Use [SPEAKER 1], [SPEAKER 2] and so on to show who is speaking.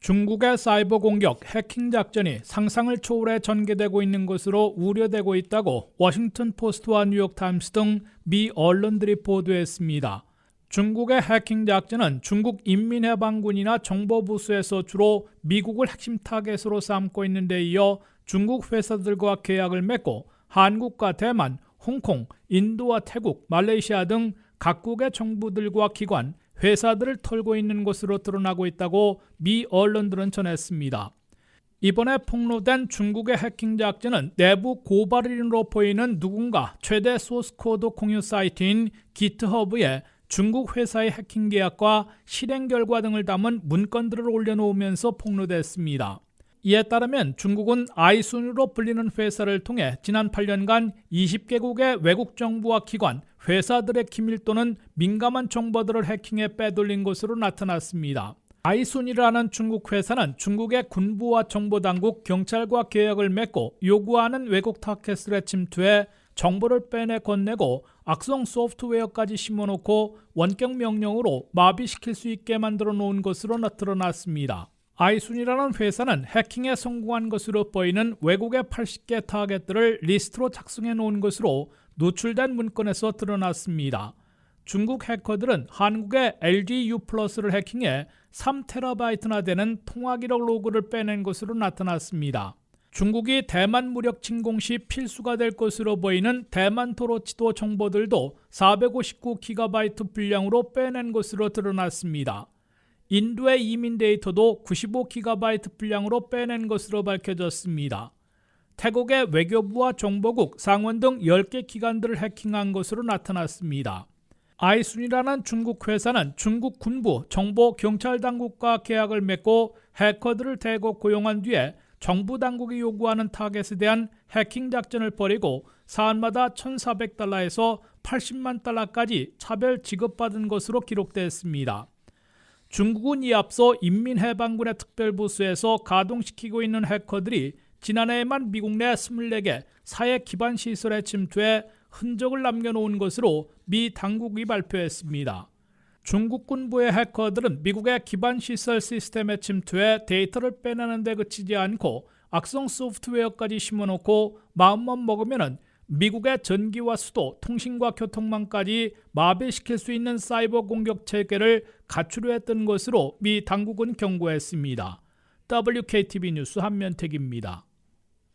[SPEAKER 1] 중국의 사이버 공격, 해킹 작전이 상상을 초월해 전개되고 있는 것으로 우려되고 있다고 워싱턴 포스트와 뉴욕 타임스 등 미 언론들이 보도했습니다. 중국의 해킹 작전은 중국 인민해방군이나 정보부수에서 주로 미국을 핵심 타겟으로 삼고 있는 데 이어 중국 회사들과 계약을 맺고 한국과 대만, 홍콩, 인도와 태국, 말레이시아 등 각국의 정부들과 기관, 회사들을 털고 있는 것으로 드러나고 있다고 미 언론들은 전했습니다. 이번에 폭로된 중국의 해킹 작전은 내부 고발인으로 보이는 누군가 최대 소스코드 공유 사이트인 기트허브에 중국 회사의 해킹 계약과 실행 결과 등을 담은 문건들을 올려놓으면서 폭로됐습니다. 이에 따르면 중국은 아이순으로 불리는 회사를 통해 지난 8년간 20개국의 외국 정부와 기관, 회사들의 기밀 또는 민감한 정보들을 해킹해 빼돌린 것으로 나타났습니다. 아이순이라는 중국 회사는 중국의 군부와 정보당국, 경찰과 계약을 맺고 요구하는 외국 타켓에 침투해 정보를 빼내 건네고 악성 소프트웨어까지 심어놓고 원격 명령으로 마비시킬 수 있게 만들어 놓은 것으로 나타났습니다. 아이순이라는 회사는 해킹에 성공한 것으로 보이는 외국의 80개 타겟들을 리스트로 작성해 놓은 것으로 노출된 문건에서 드러났습니다. 중국 해커들은 한국의 LGU+를 해킹해 3TB나 되는 통화 기록 로그를 빼낸 것으로 나타났습니다. 중국이 대만 무력 침공 시 필수가 될 것으로 보이는 대만 도로 지도 정보들도 459GB 분량으로 빼낸 것으로 드러났습니다. 인도의 이민 데이터도 95GB 분량으로 빼낸 것으로 밝혀졌습니다. 태국의 외교부와 정보국, 상원 등 10개 기관들을 해킹한 것으로 나타났습니다. 아이순이라는 중국 회사는 중국 군부, 정보, 경찰 당국과 계약을 맺고 해커들을 대거 고용한 뒤에 정부 당국이 요구하는 타겟에 대한 해킹 작전을 벌이고 사안마다 $1,400에서 $80만 달러까지 차별 지급받은 것으로 기록됐습니다. 중국은 이 앞서 인민해방군의 특별부수에서 가동시키고 있는 해커들이 지난해에만 미국 내 24개 사회 기반 시설에 침투해 흔적을 남겨놓은 것으로 미 당국이 발표했습니다. 중국 군부의 해커들은 미국의 기반 시설 시스템에 침투해 데이터를 빼내는 데 그치지 않고 악성 소프트웨어까지 심어놓고 마음만 먹으면 미국의 전기와 수도, 통신과 교통망까지 마비시킬 수 있는 사이버 공격 체계를 갖추려 했던 것으로 미 당국은 경고했습니다. WKTV 뉴스 한면택입니다.